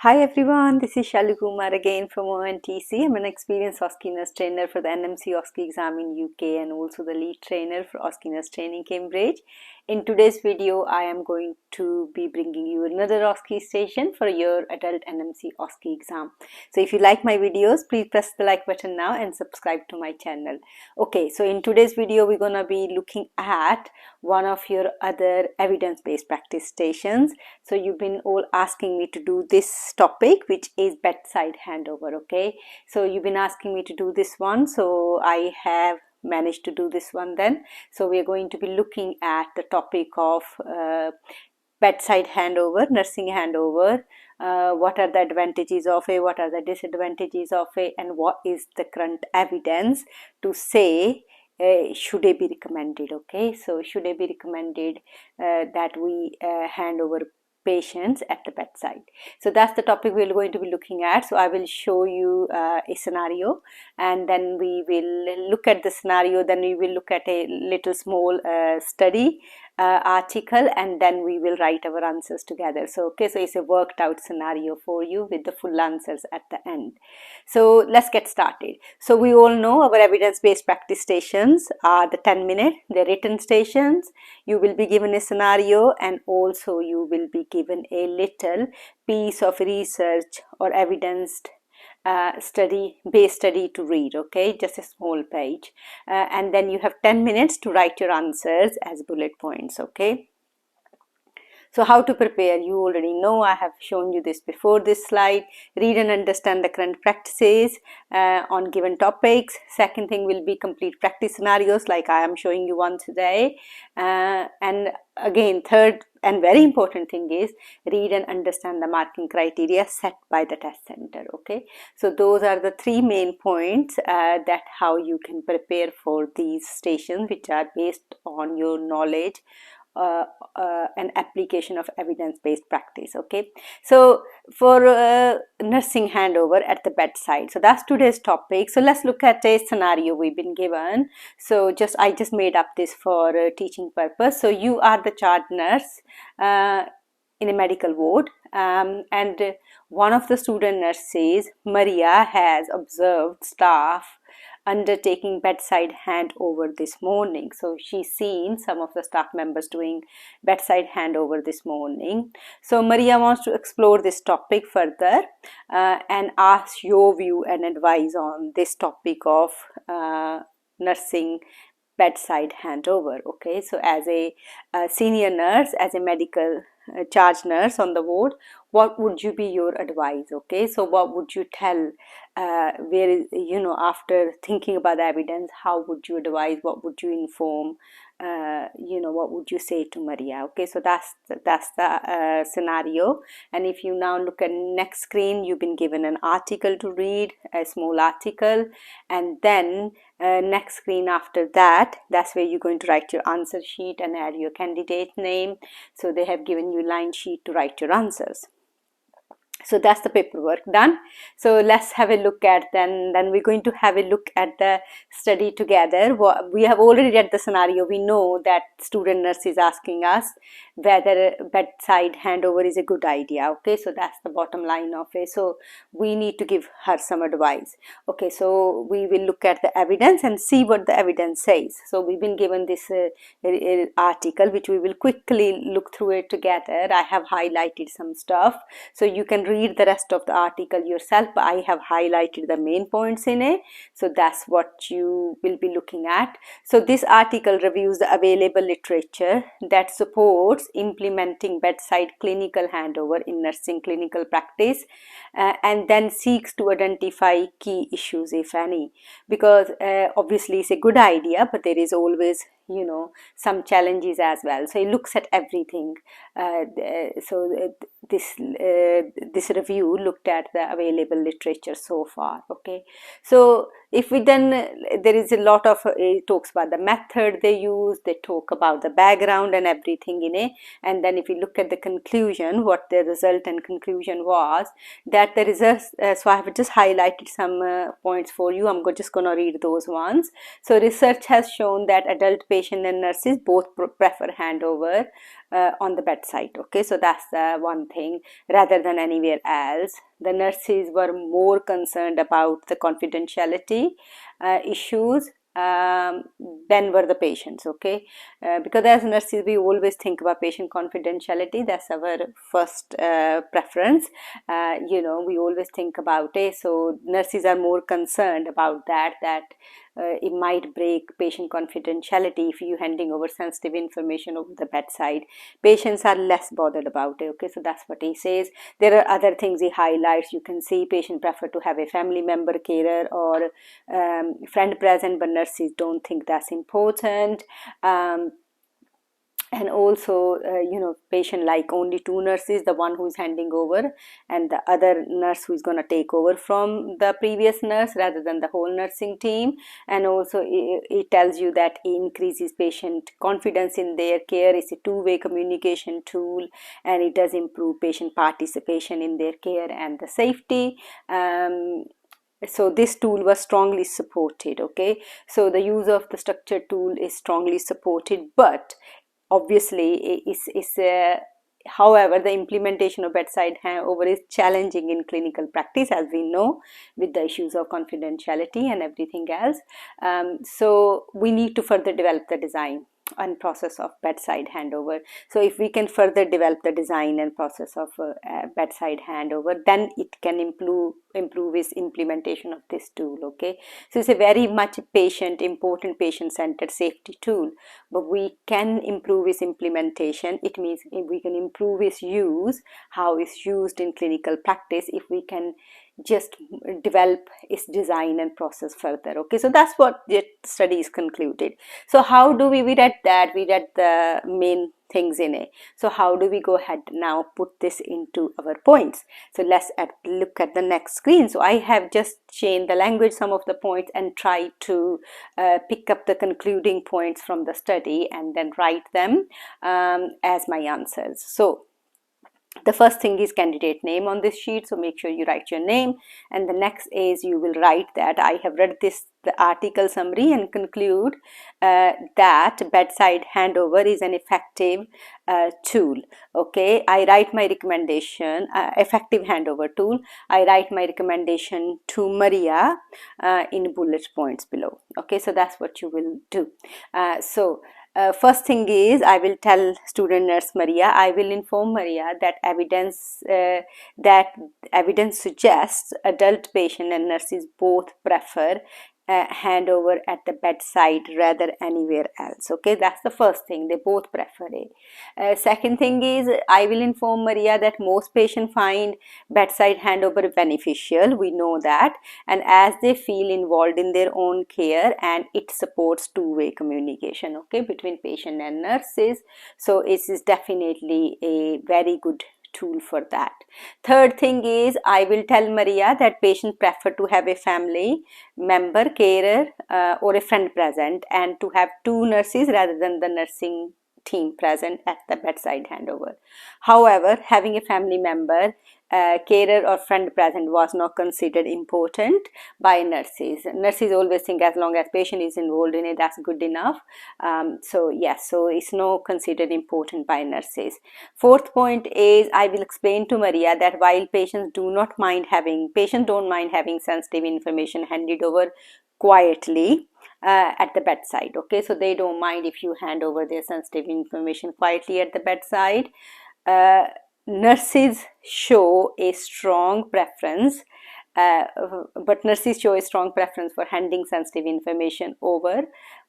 Hi everyone, this is Shalu Kumar again from ONTC. I'm an experienced OSCE nurse trainer for the NMC OSCE exam in UK and also the lead trainer for OSCE nurse training Cambridge. In today's video, I am going to be bringing you another OSCE station for your adult NMC OSCE exam. So if you like my videos, please press the like button now and subscribe to my channel. Okay, so in today's video, we're gonna be looking at one of your other evidence-based practice stations. So you've been all asking me to do this topic, which is bedside handover. Okay, so you've been asking me to do this one, so I have managed to do this one then. So we are going to be looking at the topic of bedside handover, nursing handover. What are the advantages of it, what are the disadvantages of it, and what is the current evidence to say should it be recommended. Okay, so should it be recommended that we hand over patients at the bedside. So that's the topic we're going to be looking at. So I will show you a scenario, and then we will look at the scenario, then we will look at a little small study article, and then we will write our answers together. So okay, so it's a worked out scenario for you with the full answers at the end. So let's get started. So we all know our evidence-based practice stations are the 10-minute, the written stations. You will be given a scenario, and also you will be given a little piece of research or evidence study to read. Okay, just a small page, and then you have 10 minutes to write your answers as bullet points. Okay, so how to prepare, you already know, I have shown you this before this slide. Read and understand the current practices on given topics. Second thing will be complete practice scenarios like I am showing you one today. And again, third and very important thing is read and understand the marking criteria set by the test center. Okay, so those are the three main points that how you can prepare for these stations, which are based on your knowledge an application of evidence-based practice. Okay, so for nursing handover at the bedside, so that's today's topic. So let's look at a scenario we've been given. So I just made up this for teaching purpose. So you are the charge nurse in a medical ward, and one of the student nurses, Maria, has observed staff undertaking bedside handover this morning. So she's seen some of the staff members doing bedside handover this morning. So Maria wants to explore this topic further and ask your view and advice on this topic of nursing bedside handover. Okay, so as a senior nurse, as a medical charge nurse on the ward, what would you be your advice? Okay, so what would you tell where is, you know, after thinking about the evidence, how would you advise, what would you inform, you know, what would you say to Maria? Okay, so that's the scenario. And if you now look at next screen, you've been given an article to read, a small article, and then next screen after that, that's where you're going to write your answer sheet and add your candidate name. So they have given you line sheet to write your answers. So that's the paperwork done. So let's have a look at then we're going to have a look at the study together. We have already read the scenario. We know that student nurse is asking us whether bedside handover is a good idea. Okay, so that's the bottom line of it. So we need to give her some advice. Okay, so we will look at the evidence and see what the evidence says. So we've been given this article, which we will quickly look through it together. I have highlighted some stuff, so you can read the rest of the article yourself, but I have highlighted the main points in it, so that's what you will be looking at. So this article reviews the available literature that supports implementing bedside clinical handover in nursing clinical practice, and then seeks to identify key issues, if any, because obviously it's a good idea, but there is always, you know, some challenges as well. So it looks at everything. This review looked at the available literature so far. Okay, so if we then there is a lot of it talks about the method they use, they talk about the background and everything in it, and then if you look at the conclusion, what the result and conclusion was, that the results, so I have just highlighted some points for you. I'm just going to read those ones. So research has shown that adult patient and nurses both prefer handover on the bedside. Okay, so that's one thing, rather than anywhere else. The nurses were more concerned about the confidentiality issues than were the patients. Okay, because as nurses we always think about patient confidentiality. That's our first preference. We always think about it. So nurses are more concerned about that it might break patient confidentiality if you handing over sensitive information over the bedside. Patients are less bothered about it. Okay, so that's what he says. There are other things he highlights. You can see patient prefer to have a family member, carer, or friend present, but nurses don't think that's important. And also patient like only two nurses, the one who's handing over and the other nurse who's going to take over from the previous nurse rather than the whole nursing team. And also it tells you that it increases patient confidence in their care. It's a two-way communication tool, and it does improve patient participation in their care and the safety. So this tool was strongly supported. Okay, so the use of the structured tool is strongly supported, but obviously however, the implementation of bedside handover is challenging in clinical practice, as we know, with the issues of confidentiality and everything else. So we need to further develop the design and process of bedside handover. So if we can further develop the design and process of bedside handover, then it can improve its implementation of this tool. Okay, so it's a very much important patient-centered safety tool, but we can improve its implementation. It means we can improve its use, how it's used in clinical practice, if we can just develop its design and process further. Okay, so that's what the study is concluded. So how do we read that? We read the main things in it. So how do we go ahead now put this into our points? So let's look at the next screen. So I have just changed the language, some of the points, and try to pick up the concluding points from the study and then write them as my answers. So the first thing is candidate name on this sheet, so make sure you write your name. And the next is you will write that I have read the article summary and conclude that bedside handover is an effective tool. Okay, I write my recommendation, effective handover tool. I write my recommendation to Maria in bullet points below. Okay, so that's what you will do. First thing is, I will tell student nurse Maria, I will inform Maria that evidence suggests adult patient and nurses both prefer handover at the bedside rather anywhere else. Okay, that's the first thing, they both prefer it. Second thing is, I will inform Maria that most patients find bedside handover beneficial. We know that, and as they feel involved in their own care, and it supports two-way communication, okay, between patient and nurses. So it is definitely a very good tool for that. Third thing is, I will tell Maria that patients prefer to have a family member, carer, or a friend present, and to have two nurses rather than the nursing team present at the bedside handover. However, having a family member, carer or friend present was not considered important by nurses. Nurses always think as long as patient is involved in it, that's good enough. So yes, so it's not considered important by nurses. Fourth point is, I will explain to Maria that while patients don't mind having sensitive information handed over quietly at the bedside. Okay, so they don't mind if you hand over their sensitive information quietly at the bedside. Nurses show a strong preference, but nurses show a strong preference for handing sensitive information over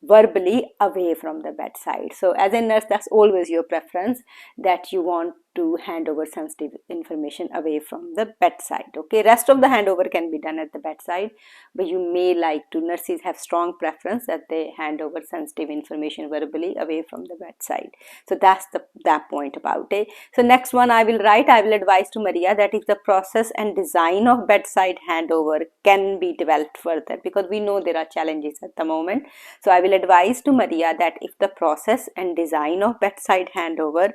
verbally away from the bedside. So as a nurse, that's always your preference, that you want to hand over sensitive information away from the bedside. Okay, rest of the handover can be done at the bedside, but you may like to, nurses have strong preference that they hand over sensitive information verbally away from the bedside. So that's that point about it. So next one I will advise to Maria that if the process and design of bedside handover can be developed further, because we know there are challenges at the moment. So I will advise to Maria that if the process and design of bedside handover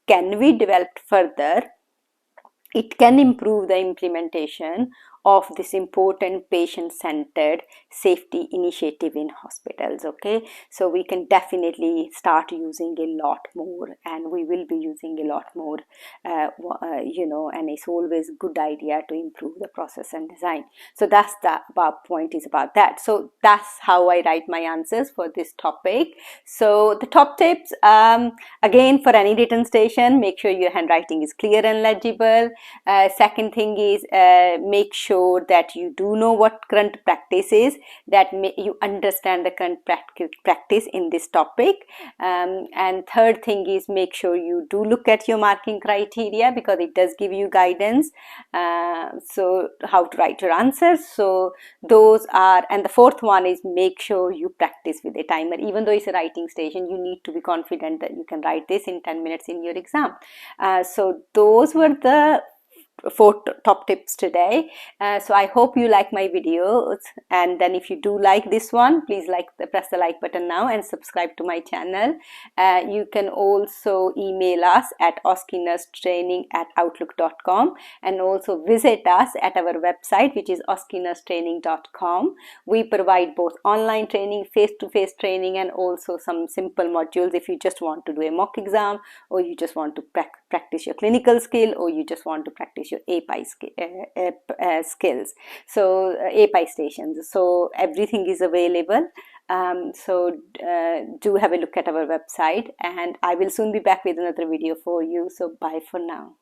can be developed further, it can improve the implementation of this important patient-centered safety initiative in hospitals. Okay, so we can definitely start using a lot more, and we will be using a lot more, and it's always a good idea to improve the process and design. So that's the point is about that. So that's how I write my answers for this topic. So the top tips, again, for any written station, make sure your handwriting is clear and legible. Second thing is, make sure that you do know what current practice is, that you understand the current practice in this topic. And third thing is, make sure you do look at your marking criteria, because it does give you guidance, so how to write your answers. So those are, and the fourth one is, make sure you practice with a timer. Even though it's a writing station, you need to be confident that you can write this in 10 minutes in your exam. So those were the 4 top tips today. So I hope you like my videos, and then if you do like this one, please press the like button now and subscribe to my channel. You can also email us at oscenurstraining@outlook.com, and also visit us at our website, which is oscenurstraining.com. We provide both online training, face-to-face training, and also some simple modules if you just want to do a mock exam, or you just want to practice your clinical skill, or you just want to practice your API skills. So API stations. So everything is available. So do have a look at our website, and I will soon be back with another video for you. So bye for now.